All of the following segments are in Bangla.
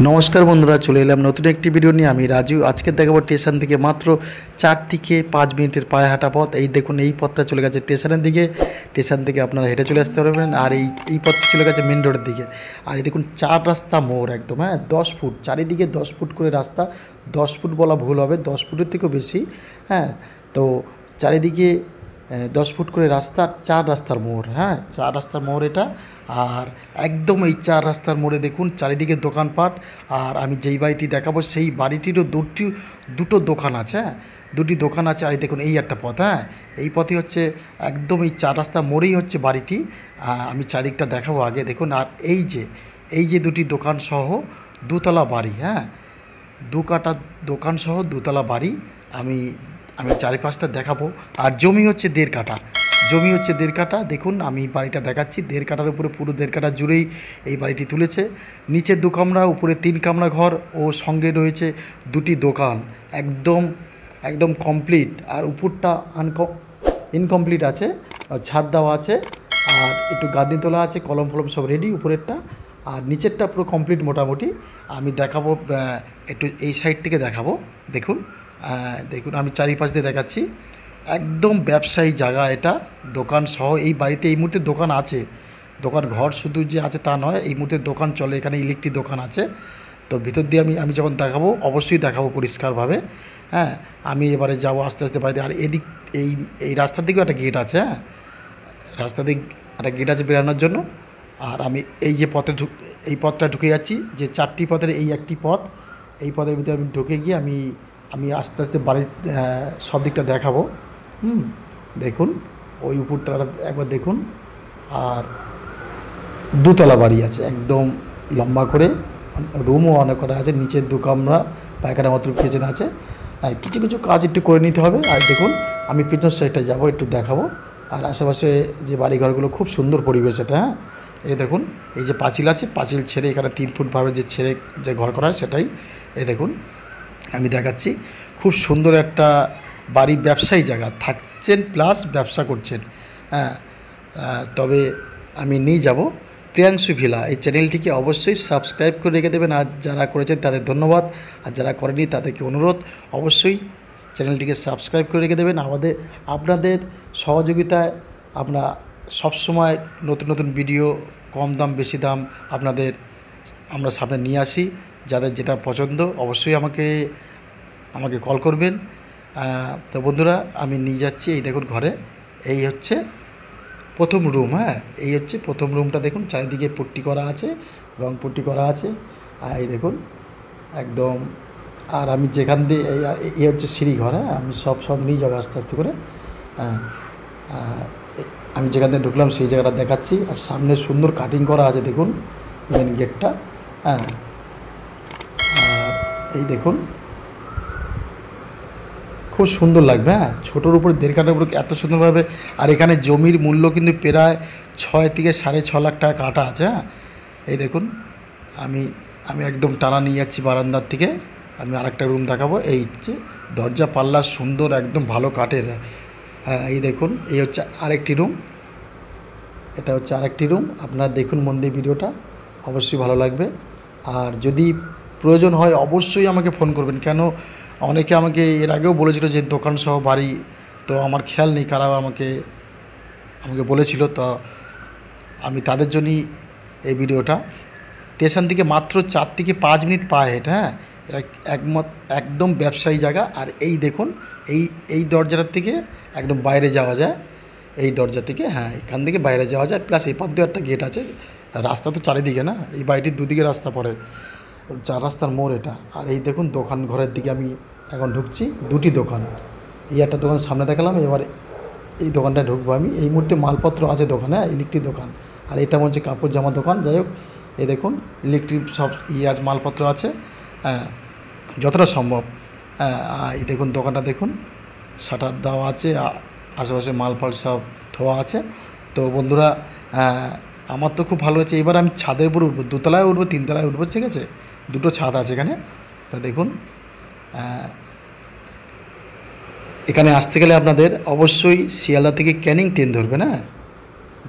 নমস্কার বন্ধুরা, চলে এলাম নতুন একটি ভিডিও নিয়ে। আমি রাজু। আজকে দেখাবো স্টেশন থেকে মাত্র 4 থেকে 5 মিনিটের পায়ে হাঁটা পথ। এই দেখুন, এই পথটা চলে গেছে স্টেশনের দিকে। স্টেশন থেকে আপনারা হেঁটে চলে আসতে পারবেন। আর এই পথটা চলে গেছে মেন রোডের দিকে। আর এই দেখুন, 4 রাস্তা মোড় একদম, 10 ফুট চারিদিকে, 10 ফুট করে রাস্তা। 10 ফুট বলা ভুল হবে, 10 ফুটের থেকেও বেশি। তো চারিদিকে 10 ফুট করে রাস্তা, 4 রাস্তার মোড়। 4 রাস্তার মোড় এটা। আর একদম এই 4 রাস্তার মোড়ে দেখুন চারিদিকে দোকানপাট। আর আমি যেই বাড়িটি দেখাবো সেই বাড়িটিরও দুটো দোকান আছে। দুটি দোকান আছে। আর এই দেখুন, এই একটা পথ। এই পথে হচ্ছে একদম এই 4 রাস্তা মোড়েই হচ্ছে বাড়িটি। আমি চারিদিকটা দেখাবো আগে দেখুন। আর এই যে দুটি দোকান সহ দুতলা বাড়ি। দু কাটা দোকান সহ দুতলা বাড়ি। আমি আমি চারিপাশটা দেখাবো। আর জমি হচ্ছে 1.5 কাঠা। দেখুন, আমি বাড়িটা দেখাচ্ছি। 1.5 কাঠার উপরে, পুরো 1.5 কাঠা জুড়েই এই বাড়িটি তুলেছে। নিচে 2 কামরা, উপরে 3 কামরা ঘর ও সঙ্গে রয়েছে দুটি দোকান। একদম একদম কমপ্লিট। আর উপরটা ইনকমপ্লিট আছে, ছাদ দেওয়া আছে। আর একটু গাদি তোলা আছে, কলম ফলম সব রেডি উপরেরটা। আর নিচেরটা পুরো কমপ্লিট মোটামুটি। আমি দেখাবো, একটু এই সাইড থেকে দেখাবো। দেখুন, দেখুন আমি চারিপাশ দিয়ে দেখাচ্ছি। একদম ব্যবসায়ী জায়গা এটা, দোকান সহ। এই বাড়িতে এই মুহূর্তে দোকান আছে। দোকান ঘর শুধু যে আছে তা নয়, এই মুহূর্তে দোকান চলে। এখানে ইলেকট্রিক দোকান আছে। তো ভিতর দিয়ে আমি যখন দেখাবো, অবশ্যই দেখাবো পরিষ্কারভাবে। আমি এবারে যাবো আস্তে আস্তে বাড়িতে। আর এদিক এই রাস্তার দিকেও একটা গেট আছে। রাস্তা দিক একটা গেট আছে বেরানোর জন্য। আর আমি এই যে এই পথটা ঢুকে যাচ্ছি, যে 4টি পথের এই একটি পথ। এই পথের ভিতরে আমি ঢুকে গিয়ে আমি আস্তে আস্তে বাড়ির সব দিকটা দেখাবো। দেখুন, ওই উপরতলাটা একবার দেখুন। আর দুতলা বাড়ি আছে, একদম লম্বা করে। রুমও অনেক করা আছে। নিচের 2 কামরা, পায়খানা বাথরুম কিচেন আছে। কিছু কিছু কাজ একটু করে নিতে হবে। আর দেখুন, আমি পিছন সাইডটা যাবো, একটু দেখাবো। আর আশেপাশে যে বাড়িঘরগুলো, খুব সুন্দর পরিবেশ এটা। এই দেখুন, এই যে পাঁচিল আছে, পাঁচিল ছেড়ে এখানে 3 ফুটভাবে যে ঘর করা হয় সেটাই। এই দেখুন, আমি দেখাচ্ছি। খুব সুন্দর একটা বাড়ি, ব্যবসায়ী জায়গা। থাকছেন প্লাস ব্যবসা করছেন। তবে আমি নিয়ে যাব প্রিয়াংশু ভিলা। এই চ্যানেলটিকে অবশ্যই সাবস্ক্রাইব করে রেখে দেবেন। আর যারা করেছেন তাদের ধন্যবাদ। আর যারা করেনি তাদেরকে অনুরোধ, অবশ্যই চ্যানেলটিকে সাবস্ক্রাইব করে রেখে দেবেন। আপনাদের সহযোগিতায় আমরা সবসময় নতুন নতুন ভিডিও, কম দাম বেশি দাম আমরা সামনে নিয়ে আসি। যাদের যেটা পছন্দ অবশ্যই আমাকে কল করবেন। তো বন্ধুরা, আমি নিয়ে যাচ্ছি। এই দেখুন ঘরে, এই হচ্ছে প্রথম রুম। এই হচ্ছে প্রথম রুমটা। দেখুন চারিদিকে পট্টি করা আছে, রং পট্টি করা আছে। এই দেখুন একদম। আর আমি যেখান দিয়ে এই হচ্ছে সিঁড়িঘর। আমি সব নিয়ে যাবো আস্তে আস্তে করে। আমি যেখান থেকে ঢুকলাম সেই জায়গাটা দেখাচ্ছি। আর সামনে সুন্দর কাটিং করা আছে, দেখুন মেন গেটটা। আর এই দেখুন, খুব সুন্দর লাগবে। ছোটোর উপরে 1.5 কাঠার উপরে এত সুন্দরভাবে। আর এখানে জমির মূল্য কিন্তু প্রায় 6 থেকে 6.5 লাখ টাকা কাটা আছে। এই দেখুন, আমি একদম টানা নিয়ে যাচ্ছি বারান্দার থেকে। আমি আরেকটা রুম দেখাবো। এই হচ্ছে দরজা পাল্লা সুন্দর, একদম ভালো কাঠের। এই দেখুন, এই হচ্ছে আরেকটি রুম। এটা হচ্ছে আরেকটি রুম। আপনারা দেখুন মন দিয়ে ভিডিওটা, অবশ্যই ভালো লাগবে। আর যদি প্রয়োজন হয় অবশ্যই আমাকে ফোন করবেন। কেন, অনেকে আমাকে এর আগেও বলেছিল যে দোকান সহ বাড়ি। তো আমার খেয়াল নেই কারা আমাকে বলেছিল। তো আমি তাদের জন্যই এই ভিডিওটা। স্টেশন থেকে মাত্র 4 থেকে 5 মিনিট পায়ে হেঁটে। এটা একদম ব্যবসায়ী জায়গা। আর এই দেখুন, এই দরজাটার থেকে একদম বাইরে যাওয়া যায়। এই দরজা থেকে, এখান থেকে বাইরে যাওয়া যায়। প্লাস এপার দিয়ে একটা গেট আছে। রাস্তা তো চারিদিকে না, এই বাড়িটির দুদিকে রাস্তা পড়ে। 4 রাস্তার মোড় এটা। আর এই দেখুন দোকান ঘরের দিকে আমি এখন ঢুকছি। 2টি দোকান। এই একটা দোকান সামনে দেখালাম, এবার এই দোকানটায় ঢুকবো আমি। এই মুহূর্তে মালপত্র আছে দোকানে, ইলেকট্রিক দোকান। আর এটা হচ্ছে কাপড় জামা দোকান। যাই হোক, এই দেখুন ইলেকট্রিক সব আছে, মালপত্র আছে যতটা সম্ভব। এই দেখুন দোকানটা দেখুন, শাটার দেওয়া আছে। আশেপাশে মালপাল সব ধোয়া আছে। তো বন্ধুরা, আমার তো খুব ভালো হচ্ছে। এবার আমি ছাদের উপর উঠবো, 2 তলায় উঠবো, 3 তলায় উঠবো। ঠিক আছে, 2টো ছাদ আছে এখানে। তা দেখুন, এখানে আসতে গেলে আপনাদের অবশ্যই শিয়ালদা থেকে ক্যানিং ট্রেন ধরবেন।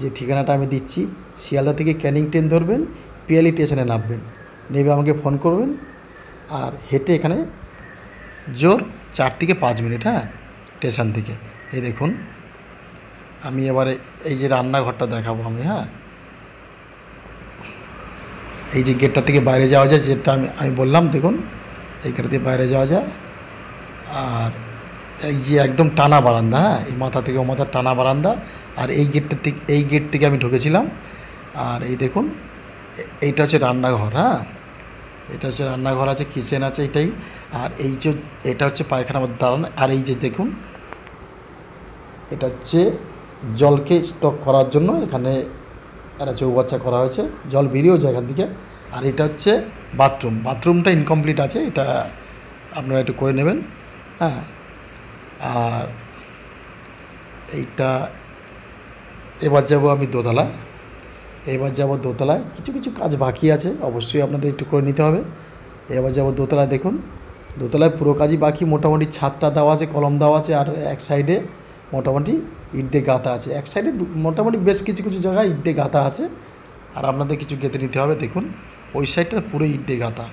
যে ঠিকানাটা আমি দিচ্ছি, শিয়ালদা থেকে ক্যানিং ট্রেন ধরবেন, পিয়ালি স্টেশনে নামবেন। নেবে আমাকে ফোন করবেন। আর হেঁটে এখানে জোর 4 থেকে 5 মিনিট, হ্যাঁ, স্টেশন থেকে। এই দেখুন আমি এবারে এই যে রান্নাঘরটা দেখাবো আমি, হ্যাঁ, এই যে গেটটা থেকে বাইরে যাওয়া যায়, যেটা আমি বললাম, দেখুন এই গেট থেকে বাইরে যাওয়া যায়। আর এই যে একদম টানা বারান্দা, হ্যাঁ, এই মাথা থেকে ও মাথার টানা বারান্দা। আর এই গেট থেকে আমি ঢুকেছিলাম। আর এই দেখুন এইটা হচ্ছে রান্নাঘর, হ্যাঁ, এটা হচ্ছে রান্নাঘর আছে, কিচেন আছে এটাই। আর এই যে এটা হচ্ছে পায়খানার মধ্যে দাঁড়ানো। আর এই যে দেখুন এটা হচ্ছে জলকে স্টক করার জন্য এখানে একটা চৌবাচ্চা করা হয়েছে, জল বেরিয়েও যায় এখান থেকে। আর এটা হচ্ছে বাথরুমটা ইনকমপ্লিট আছে, এটা আপনারা একটু করে নেবেন, হ্যাঁ। আর এইটা এবার যাব আমি দোতলায়। কিছু কিছু কাজ বাকি আছে, অবশ্যই আপনাদের একটু করে নিতে হবে। এবার যাব দোতলায়। দেখুন দোতলায় পুরো কাজই বাকি, মোটামুটি ছাদটা দেওয়া আছে, কলম দেওয়া আছে। আর এক সাইডে মোটামুটি ইট দিয়ে গাঁথা আছে, এক সাইডে মোটামুটি বেশ কিছু কিছু জায়গায় ইট দিয়ে গাঁথা আছে। আর আপনাদের কিছু গেঁথে নিতে হবে। দেখুন ওই সাইডটা পুরো ইট দিয়ে গাঁথা।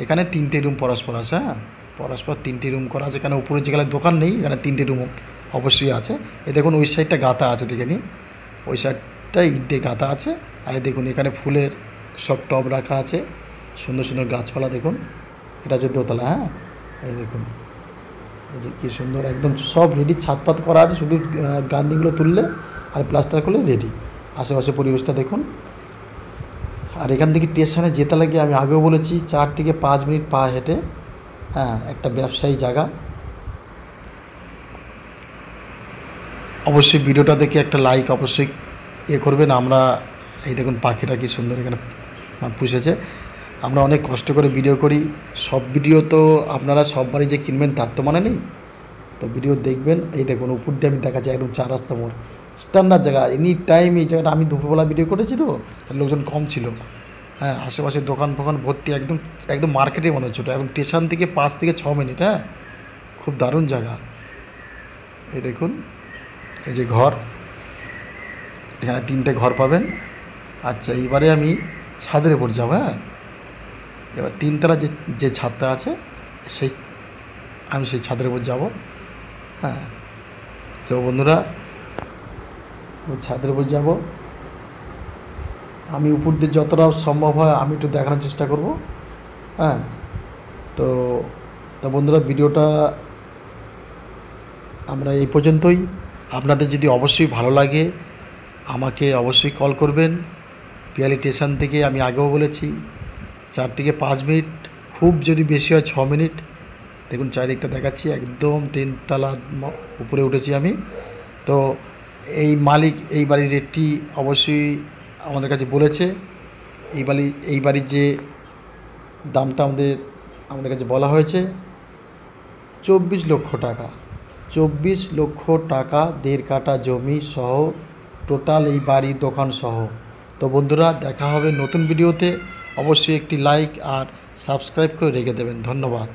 এখানে 3টে রুম পরস্পর আছে, হ্যাঁ, পরস্পর 3টে রুম করা আছে। এখানে উপরে যেখানে দোকান নেই, এখানে 3টে রুম অবশ্যই আছে। এই দেখুন ওই সাইডটা গাঁথা আছে, দেখে নিন, ওই সাইডটা ইট দিয়ে গাঁথা আছে। আর এই দেখুন এখানে ফুলের সব টব রাখা আছে, সুন্দর সুন্দর গাছপালা। দেখুন এটা হচ্ছে দোতলা, হ্যাঁ, এই দেখুন এই যে কী সুন্দর, একদম সব রেডি, ছাদপাত করা আছে, শুধু গাঁদিগুলো তুললে আর প্লাস্টার করলে রেডি। আশেপাশে পরিবেশটা দেখুন। আর এখান থেকে স্টেশনে যেতে লাগে আমি আগেও বলেছি 4 থেকে 5 মিনিট পা হেঁটে, হ্যাঁ, একটা ব্যবসায়ী জায়গা। অবশ্যই ভিডিওটা দেখে একটা লাইক অবশ্যই করবেন। আমরা এই দেখুন পাখিটা কি সুন্দর এখানে পুষেছে। আমরা অনেক কষ্ট করে ভিডিও করি, সব ভিডিও তো আপনারা সববারই যে কিনবেন তার তো মানে নেই, তো ভিডিও দেখবেন। এই দেখুন উপর দিয়ে আমি দেখাচ্ছি একদম 4 রাস্তা মোড়, স্ট্যান্ডার্ড জায়গা। এনি টাইম এই জায়গাটা, আমি দুপুরবেলা ভিডিও করেছি তো লোকজন কম ছিল, হ্যাঁ, আশেপাশে দোকান ফোকান ভর্তি, একদম একদম মার্কেটের মতো ছোটো, একদম স্টেশন থেকে 5 থেকে 6 মিনিট, হ্যাঁ, খুব দারুণ জায়গা। এই দেখুন এই যে ঘর, এখানে 3টে ঘর পাবেন। আচ্ছা এইবারে আমি ছাদের উপর যাবো, হ্যাঁ, এবার 3তলা যে ছাদটা আছে আমি সেই ছাদের উপর যাব, হ্যাঁ। তো বন্ধুরা ওই ছাদের উপর যাব আমি, উপর দিয়ে যতটা সম্ভব হয় আমি একটু দেখানোর চেষ্টা করব, হ্যাঁ। তো বন্ধুরা ভিডিওটা আমরা এই পর্যন্তই। আপনাদের যদি অবশ্যই ভালো লাগে আমাকে অবশ্যই কল করবেন। পিয়ালি স্টেশন থেকে আমি আগেও বলেছি 4 থেকে 5 মিনিট, খুব যদি বেশি হয় 6 মিনিট। দেখুন চারিদিকটা দেখাচ্ছি, একদম 3তলা উপরে উঠেছি আমি। তো এই মালিক এই বাড়ির রেটটি অবশ্যই আমাদের কাছে বলেছে। এই বাড়ির যে দামটা আমাদের কাছে বলা হয়েছে 24 লক্ষ টাকা। 24 লক্ষ টাকা, 1.5 কাঠা জমি সহ, টোটাল এই বাড়ি দোকান সহ। তো বন্ধুরা দেখা হবে নতুন ভিডিওতে, অবশ্যই একটি লাইক আর সাবস্ক্রাইব করে রেখে দেবেন। ধন্যবাদ।